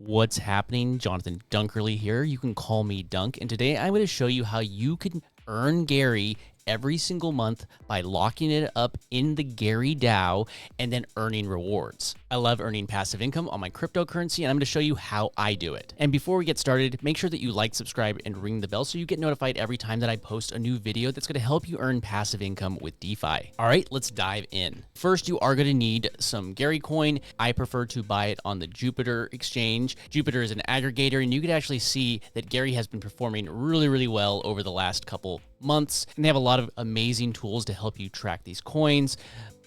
What's happening? Jonathan Dunkerley here. You can call me Dunk. And today I'm going to show you how you can earn Gary every single month by locking it up in the Gary DAO and then earning rewards. I love earning passive income on my cryptocurrency, and I'm going to show you how I do it. And before we get started, make sure that you like, subscribe, and ring the bell so you get notified every time that I post a new video that's going to help you earn passive income with DeFi. All right, let's dive in. First, you are going to need some Gary coin. I prefer to buy it on the Jupiter exchange. Jupiter is an aggregator, and you can actually see that Gary has been performing really well over the last couple months, and they have a lot of amazing tools to help you track these coins.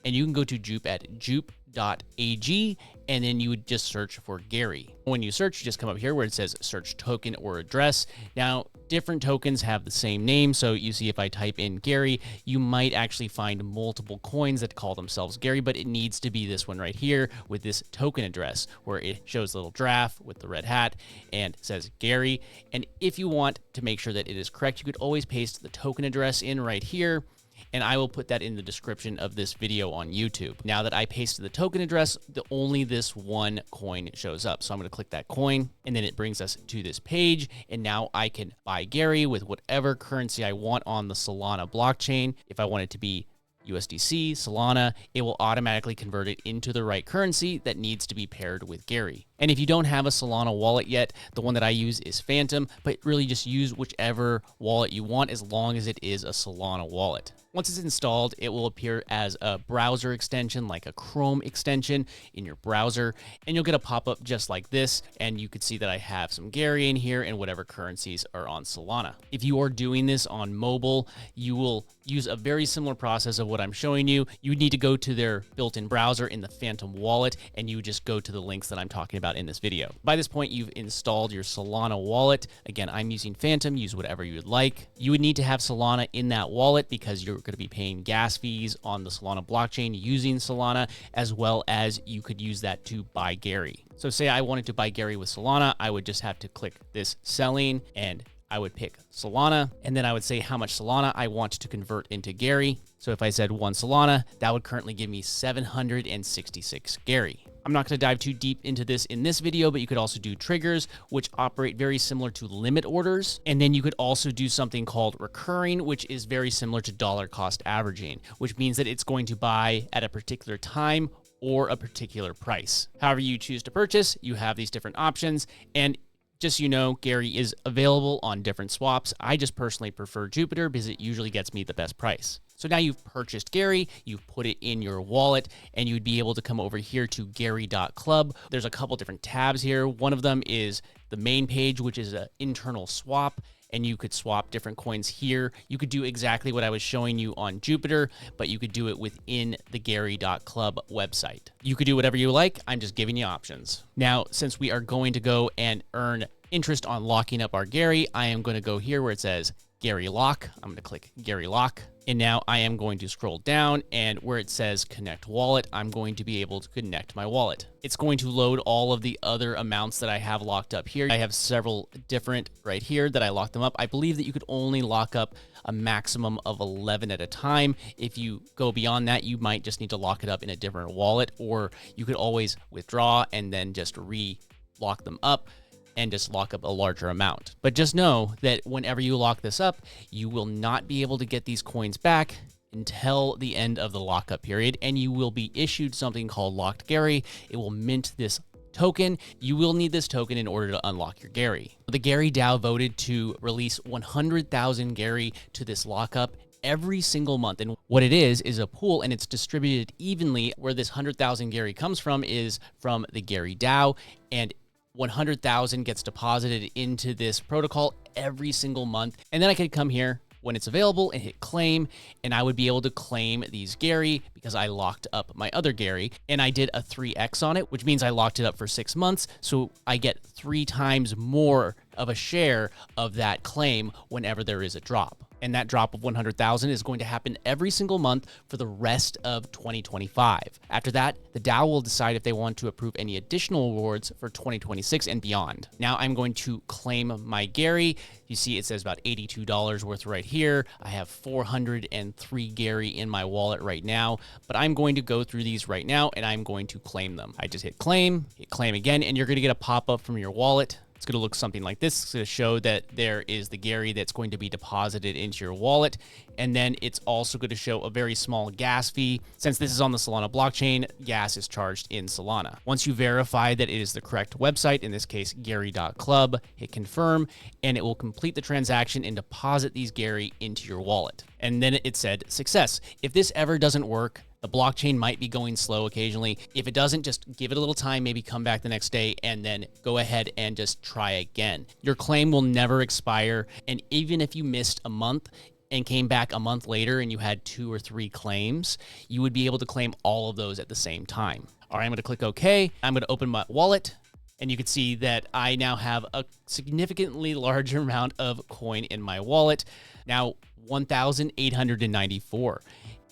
And you can go to Jupe at jupe.ag, and then you would just search for Gary. When you search, you just come up here where it says search token or address. Now, different tokens have the same name, so you see if I type in Gary, you might actually find multiple coins that call themselves Gary, but it needs to be this one right here with this token address where it shows a little giraffe with the red hat and says Gary. And if you want to make sure that it is correct, you could always paste the token address in right here, and I will put that in the description of this video on YouTube. Now that I pasted the token address, only this one coin shows up. So I'm going to click that coin, and then it brings us to this page. And now I can buy Gary with whatever currency I want on the Solana blockchain. If I want it to be USDC, Solana, it will automatically convert it into the right currency that needs to be paired with Gary. And if you don't have a Solana wallet yet, the one that I use is Phantom, but really just use whichever wallet you want as long as it is a Solana wallet. Once it's installed, it will appear as a browser extension, like a Chrome extension in your browser, and you'll get a pop-up just like this, and you could see that I have some Gary in here and whatever currencies are on Solana. If you are doing this on mobile, you will use a very similar process of what I'm showing you. You would need to go to their built-in browser in the Phantom wallet, and you would just go to the links that I'm talking about in this video. By this point, you've installed your Solana wallet. Again, I'm using Phantom. Use whatever you would like. You would need to have Solana in that wallet because you're going to be paying gas fees on the Solana blockchain using Solana, as well as you could use that to buy Gary. So say I wanted to buy Gary with Solana, I would just have to click this selling, and I would pick Solana, and then I would say how much Solana I want to convert into Gary. So if I said 1 Solana, that would currently give me 766 Gary. I'm not going to dive too deep into this in this video, but you could also do triggers, which operate very similar to limit orders. And then you could also do something called recurring, which is very similar to dollar cost averaging, which means that it's going to buy at a particular time or a particular price. However you choose to purchase, you have these different options. And just so you know, Gary is available on different swaps. I just personally prefer Jupiter because it usually gets me the best price. So now you've purchased Gary, you've put it in your wallet, and you'd be able to come over here to gary.club. There's a couple different tabs here. One of them is the main page, which is an internal swap, and you could swap different coins here. You could do exactly what I was showing you on Jupiter, but you could do it within the gary.club website. You could do whatever you like. I'm just giving you options. Now, since we are going to go and earn interest on locking up our Gary, I am going to go here where it says Gary Lock. I'm going to click Gary Lock. And now I am going to scroll down, and where it says connect wallet, I'm going to be able to connect my wallet. It's going to load all of the other amounts that I have locked up here. I have several different right here that I locked them up. I believe that you could only lock up a maximum of 11 at a time. If you go beyond that, you might just need to lock it up in a different wallet, or you could always withdraw and then just re-lock them up and just lock up a larger amount. But just know that whenever you lock this up, you will not be able to get these coins back until the end of the lockup period, and you will be issued something called Locked Gary. It will mint this token. You will need this token in order to unlock your Gary. The Gary DAO voted to release 100,000 Gary to this lockup every single month. And what it is a pool, and it's distributed evenly. Where this 100,000 Gary comes from is from the Gary DAO, and 100,000 gets deposited into this protocol every single month. And then I could come here when it's available and hit claim, and I would be able to claim these Gary because I locked up my other Gary, and I did a 3x on it, which means I locked it up for 6 months. So I get 3 times more of a share of that claim whenever there is a drop. And that drop of 100,000 is going to happen every single month for the rest of 2025. After that, the DAO will decide if they want to approve any additional rewards for 2026 and beyond. Now I'm going to claim my Gary. You see it says about $82 worth right here. I have 403 Gary in my wallet right now, but I'm going to go through these right now and I'm going to claim them. I just hit claim again, and you're going to get a pop-up from your wallet. It's going to look something like this. It's going to show that there is the Gary that's going to be deposited into your wallet. And then it's also going to show a very small gas fee. Since this is on the Solana blockchain, gas is charged in Solana. Once you verify that it is the correct website, in this case, gary.club, hit confirm, and it will complete the transaction and deposit these Gary into your wallet. And then it said success. If this ever doesn't work, the blockchain might be going slow occasionally. If it doesn't, just give it a little time, maybe come back the next day and then go ahead and just try again. Your claim will never expire. And even if you missed a month and came back a month later and you had 2 or 3 claims, you would be able to claim all of those at the same time. All right, I'm going to click OK. I'm going to open my wallet. And you can see that I now have a significantly larger amount of coin in my wallet. Now, 1,894.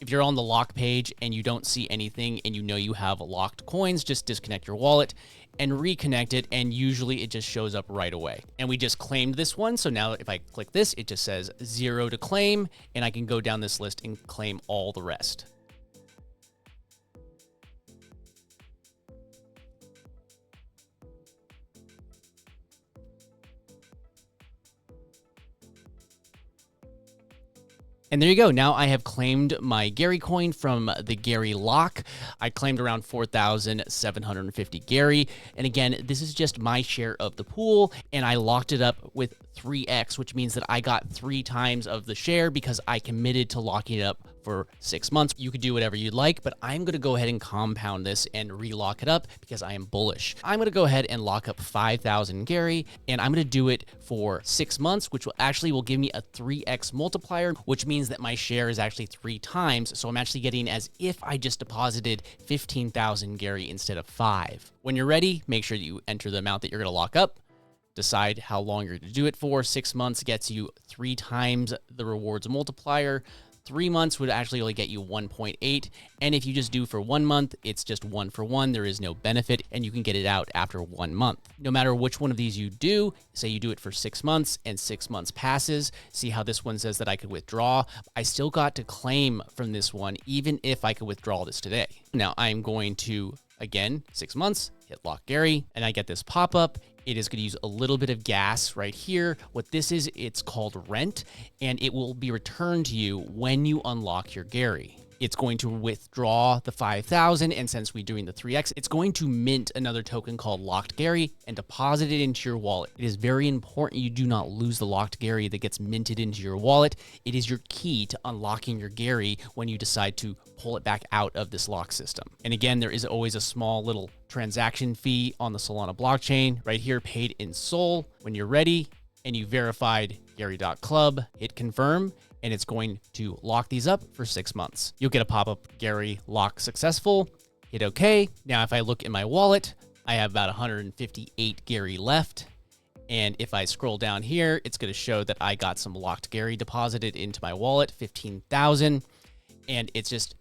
If you're on the lock page and you don't see anything and you know you have locked coins, just disconnect your wallet and reconnect it, and usually it just shows up right away. And we just claimed this one, so now if I click this, it just says 0 to claim, and I can go down this list and claim all the rest. And there you go. Now I have claimed my Gary coin from the Gary lock. I claimed around 4,750 Gary. And again, this is just my share of the pool, and I locked it up with 3x, which means that I got 3 times of the share because I committed to locking it up for 6 months. You could do whatever you'd like, but I'm going to go ahead and compound this and relock it up because I am bullish. I'm going to go ahead and lock up 5,000 Gary, and I'm going to do it for 6 months, which will give me a 3x multiplier, which means that my share is actually 3 times. So I'm actually getting as if I just deposited 15,000 Gary instead of 5. When you're ready, make sure that you enter the amount that you're going to lock up. Decide how long you're going to do it for. 6 months gets you 3 times the rewards multiplier. 3 months would actually only get you 1.8. And if you just do for 1 month, it's just 1 for 1. There is no benefit, and you can get it out after 1 month. No matter which one of these you do, say you do it for 6 months and 6 months passes, see how this one says that I could withdraw. I still got to claim from this one, even if I could withdraw this today. Now I'm going to, again, 6 months, hit lock Gary, and I get this pop-up. It is going to use a little bit of gas right here. What this is, it's called rent, and it will be returned to you when you unlock your Gary. It's going to withdraw the 5,000, and since we're doing the 3x, it's going to mint another token called Locked Gary and deposit it into your wallet. It is very important you do not lose the Locked Gary that gets minted into your wallet. It is your key to unlocking your Gary when you decide to pull it back out of this lock system. And again, there is always a small little transaction fee on the Solana blockchain right here, paid in Sol. When you're ready and you verified gary.club, hit confirm, and it's going to lock these up for 6 months. You'll get a pop-up, Gary lock successful, hit OK. Now, if I look in my wallet, I have about 158 Gary left. And if I scroll down here, it's going to show that I got some locked Gary deposited into my wallet, 15,000. And it's just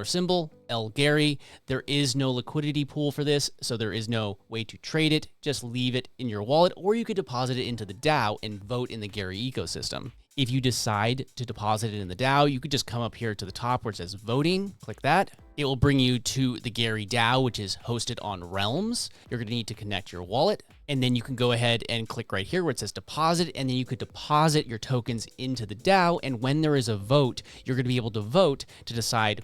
$symbol, L Gary. There is no liquidity pool for this, so there is no way to trade it. Just leave it in your wallet, or you could deposit it into the DAO and vote in the Gary ecosystem. If you decide to deposit it in the DAO, you could just come up here to the top where it says voting, click that. It will bring you to the Gary DAO, which is hosted on Realms. You're going to need to connect your wallet, and then you can go ahead and click right here where it says deposit, and then you could deposit your tokens into the DAO, and when there is a vote, you're going to be able to vote to decide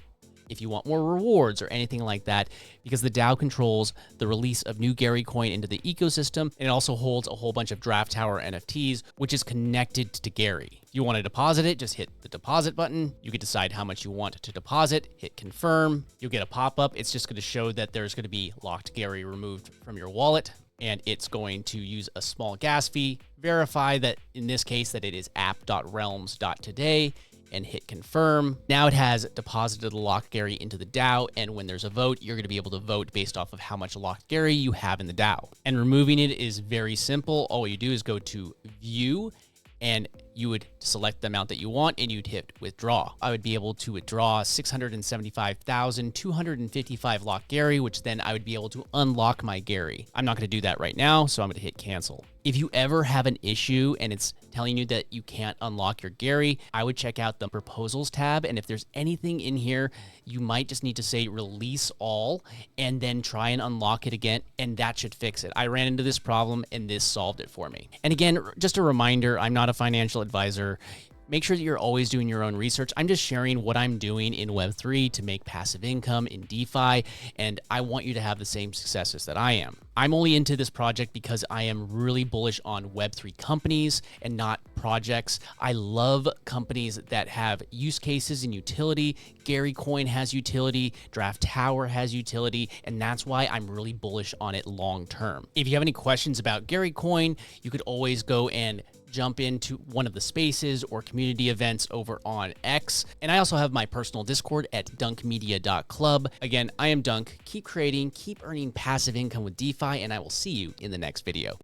if you want more rewards or anything like that, because the DAO controls the release of new Gary coin into the ecosystem, and it also holds a whole bunch of Draft Tower NFTs, which is connected to Gary. If you want to deposit it, just hit the deposit button. You can decide how much you want to deposit, hit confirm. You'll get a pop-up. It's just going to show that there's going to be locked Gary removed from your wallet, and it's going to use a small gas fee. Verify that in this case that it is app.realms.today, and hit confirm. Now it has deposited the locked Gary into the DAO, and when there's a vote, you're going to be able to vote based off of how much locked Gary you have in the DAO. And removing it is very simple. All you do is go to view, and you would select the amount that you want and you'd hit withdraw. I would be able to withdraw 675,255 lock Gary, which then I would be able to unlock my Gary. I'm not going to do that right now, so I'm going to hit cancel. If you ever have an issue and it's telling you that you can't unlock your Gary, I would check out the proposals tab. And if there's anything in here, you might just need to say release all and then try and unlock it again. And that should fix it. I ran into this problem and this solved it for me. And again, just a reminder, I'm not a financial advisor. Make sure that you're always doing your own research. I'm just sharing what I'm doing in Web3 to make passive income in DeFi, and I want you to have the same successes that I am. I'm only into this project because I am really bullish on Web3 companies and not projects. I love companies that have use cases and utility. Gary Coin has utility, Draft Tower has utility, and that's why I'm really bullish on it long term. If you have any questions about Gary Coin, you could always go and jump into one of the spaces or community events over on X. And I also have my personal Discord at dunkmedia.club. Again, I am Dunk. Keep creating, keep earning passive income with DeFi, and I will see you in the next video.